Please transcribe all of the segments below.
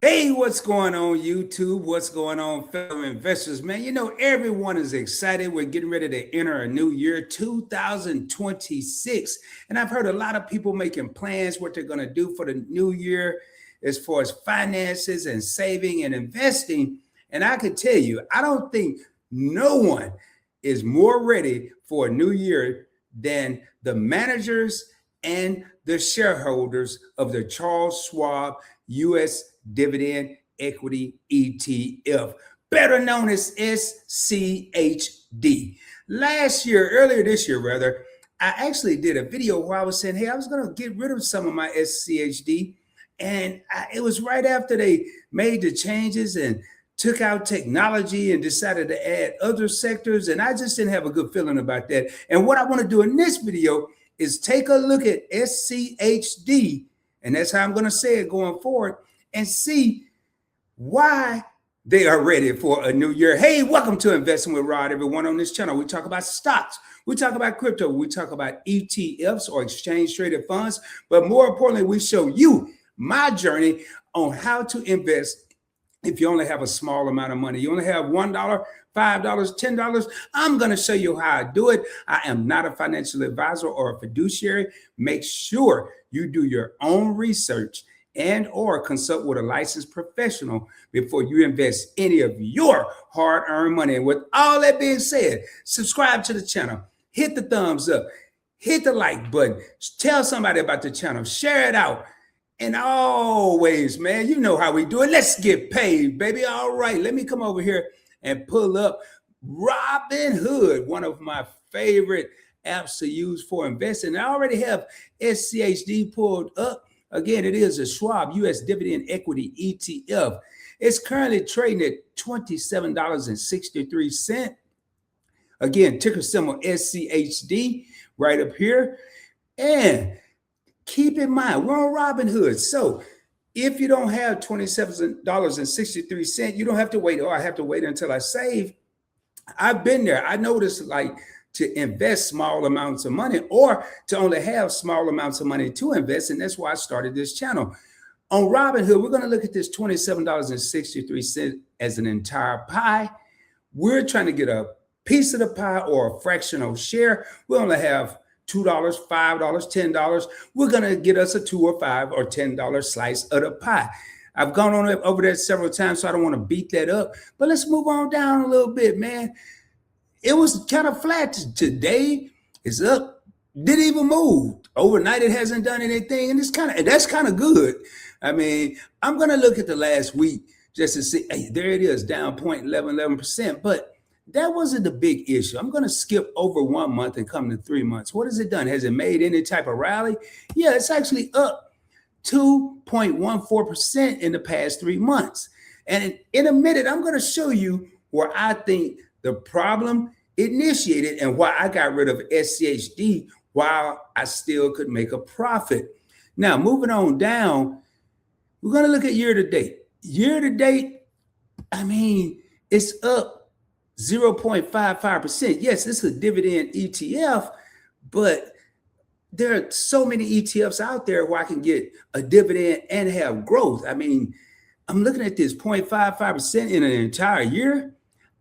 Hey, what's going on, YouTube? What's going on, fellow investors, man? You know, everyone is excited. We're getting ready to enter a new year, 2026. And I've heard a lot of people making plans what they're going to do for the new year as far as finances and saving and investing. And I can tell you, I don't think no one is more ready for a new year than the managers and the shareholders of the Charles Schwab U.S. Dividend Equity ETF, better known as SCHD. Earlier this year, rather, I actually did a video where I was saying, hey, I was going to get rid of some of my SCHD. And it was right after they made the changes and took out technology and decided to add other sectors. And I just didn't have a good feeling about that. And what I want to do in this video is take a look at SCHD, and that's how I'm going to say it going forward, and see why they are ready for a new year. Hey, welcome to Investing with Rod, everyone. On this channel, we talk about stocks, we talk about crypto, we talk about ETFs or exchange traded funds, but more importantly, we show you my journey on how to invest. If you only have a small amount of money, you only have $1, $5, $10, I'm going to show you how I do it. I am not a financial advisor or a fiduciary. Make sure you do your own research and or consult with a licensed professional before you invest any of your hard-earned money. And with all that being said, subscribe to the channel, hit the thumbs up, hit the like button, tell somebody about the channel, share it out. And always, man, you know how we do it. Let's get paid, baby. All right, let me come over here and pull up Robinhood, one of my favorite apps to use for investing. I already have SCHD pulled up. Again, it is a Schwab U.S. Dividend Equity ETF. It's currently trading at $27.63. Again, ticker symbol SCHD right up here. And keep in mind, we're on Robinhood. So if you don't have $27.63, you don't have to wait. Oh, I have to wait until I save. I've been there. I noticed like to invest small amounts of money or to only have small amounts of money to invest. And that's why I started this channel. On Robinhood, we're going to look at this $27.63 as an entire pie. We're trying to get a piece of the pie or a fractional share. We only have $2, $5, $10. We're going to get us a $2 or $5 or $10 slice of the pie. I've gone on over that several times, so I don't want to beat that up. But let's move on down a little bit, man. It was kind of flat. Today it's up. Didn't even move. Overnight it hasn't done anything, and that's kind of good. I mean, I'm going to look at the last week just to see. Hey, there it is, down 0.11%. But that wasn't the big issue. I'm going to skip over 1 month and come to 3 months. What has it done? Has it made any type of rally? Yeah, it's actually up 2.14% in the past 3 months. And in a minute, I'm going to show you where I think the problem initiated and why I got rid of SCHD while I still could make a profit. Now, moving on down, we're going to look at year to date. Year to date, I mean, it's up 0.55%. Yes, this is a dividend ETF, but there are so many ETFs out there where I can get a dividend and have growth. I mean, I'm looking at this 0.55% in an entire year.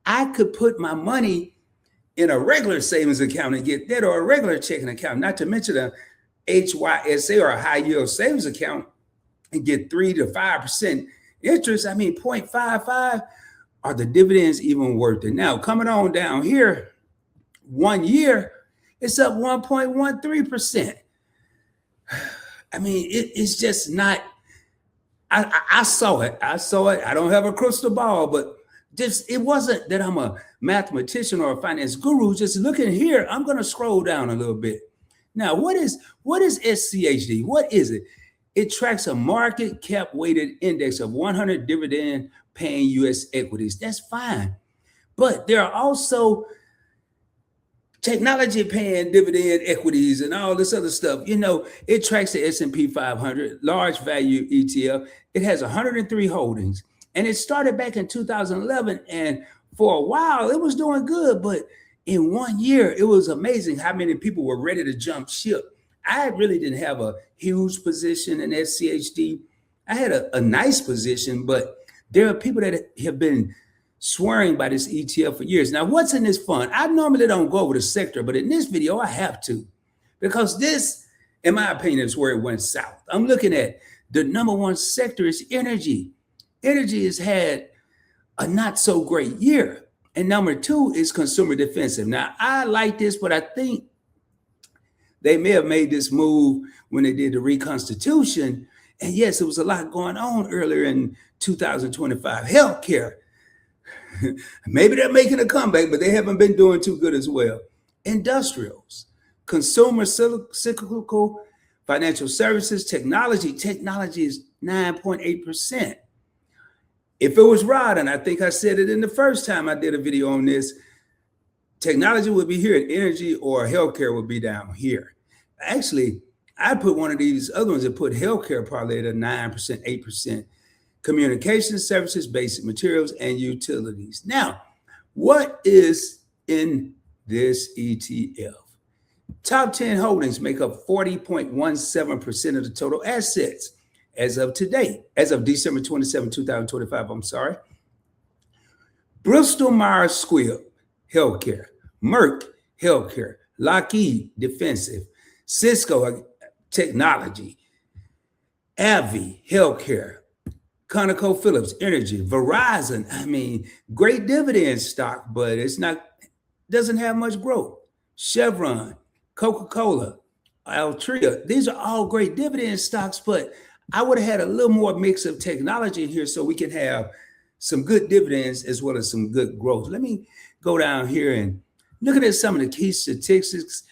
I could put my money in a regular savings account and get that, or a regular checking account, not to mention a HYSA or a high yield savings account, and get 3 to 5% interest. I mean, 0.55. Are the dividends even worth it? Now, coming on down here, 1 year, it's up 1.13%. I mean, it's just not. I saw it. I don't have a crystal ball, but it wasn't that I'm a mathematician or a finance guru. Just looking here, I'm going to scroll down a little bit. Now, what is SCHD? What is it? It tracks a market cap weighted index of 100 dividend paying U.S. equities. That's fine. But there are also technology paying dividend equities and all this other stuff. You know, it tracks the S&P 500, large value ETF. It has 103 holdings. And it started back in 2011. And for a while, it was doing good. But in 1 year, it was amazing how many people were ready to jump ship. I really didn't have a huge position in SCHD. I had a nice position, but there are people that have been swearing by this ETF for years. Now, what's in this fund? I normally don't go over the sector, but in this video, I have to, because this, in my opinion, is where it went south. I'm looking at the number one sector is energy. Energy has had a not so great year. And number two is consumer defensive. Now, I like this, but I think they may have made this move when they did the reconstitution. And yes, it was a lot going on earlier in 2025. Healthcare. Maybe they're making a comeback, but they haven't been doing too good as well. Industrials, consumer cyclical, financial services, technology. Technology is 9.8%. If it was right, and I think I said it in the first time I did a video on this, technology would be here and energy or healthcare would be down here. Actually, I put one of these other ones that put healthcare probably at a 9%, 8%. Communication services, basic materials, and utilities. Now, what is in this ETF? Top 10 holdings make up 40.17% of the total assets as of today, as of December 27, 2025, I'm sorry. Bristol Myers Squibb, healthcare. Merck, healthcare. Lockheed, defensive. Cisco, technology. AbbVie, healthcare. ConocoPhillips, energy. Verizon, I mean, great dividend stock, but it's not, doesn't have much growth. Chevron, Coca-Cola, Altria, these are all great dividend stocks, but I would have had a little more mix of technology in here so we can have some good dividends as well as some good growth. Let me go down here and looking at some of the key statistics.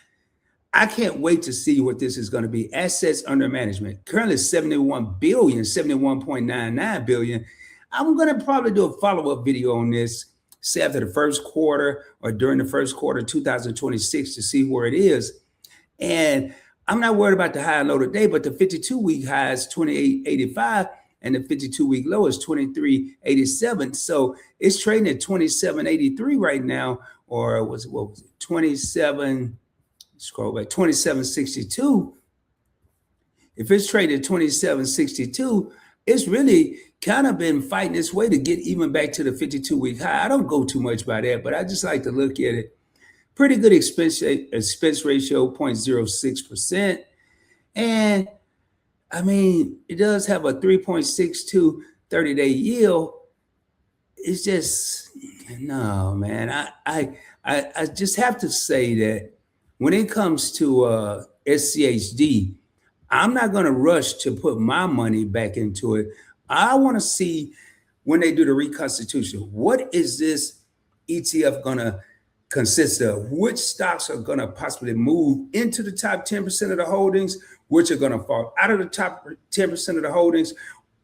I can't wait to see what this is going to be. Assets under management, currently 71 billion, 71.99 billion. I'm going to probably do a follow-up video on this, say after the first quarter or during the first quarter 2026 to see where it is. And I'm not worried about the high and low today, but the 52-week high is 28.85 and the 52-week low is 23.87. So it's trading at 27.83 right now, or what was it? 27. Scroll back, 27.62. If it's traded 27.62, it's really kind of been fighting its way to get even back to the 52-week high. I don't go too much by that, but I just like to look at it. Pretty good expense ratio, 0.06%. And I mean, it does have a 3.62 30-day yield. It's just, no, man. I just have to say that when it comes to SCHD, I'm not going to rush to put my money back into it. I want to see when they do the reconstitution, what is this ETF going to consist of? Which stocks are going to possibly move into the top 10% of the holdings, which are going to fall out of the top 10% of the holdings,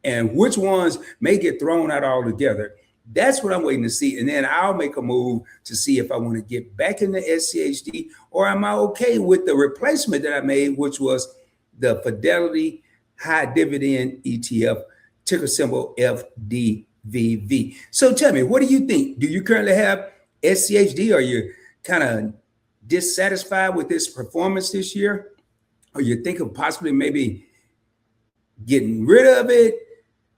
and which ones may get thrown out altogether. That's what I'm waiting to see. And then I'll make a move to see if I want to get back in the SCHD or am I okay with the replacement that I made, which was the Fidelity High Dividend ETF, ticker symbol FDVV. So tell me, what do you think? Do you currently have SCHD? Are you kind of dissatisfied with this performance this year? Or you think of possibly maybe getting rid of it,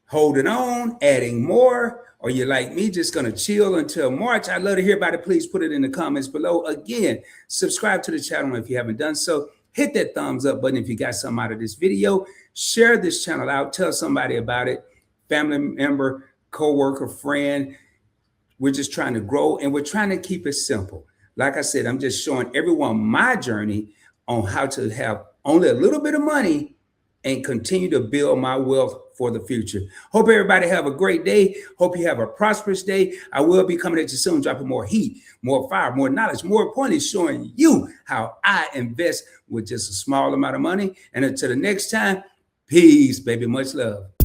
holding on, adding more? Or you're like me, just going to chill until March? I'd love to hear about it. Please put it in the comments below. Again, subscribe to the channel if you haven't done so. Hit that thumbs up button if you got something out of this video. Share this channel out. Tell somebody about it. Family member, coworker, friend. We're just trying to grow and we're trying to keep it simple. Like I said, I'm just showing everyone my journey on how to have only a little bit of money and continue to build my wealth for the future. Hope everybody have a great day. Hope you have a prosperous day. I will be coming at you soon, dropping more heat, more fire, more knowledge, more importantly, showing you how I invest with just a small amount of money. And until the next time, peace, baby. Much love.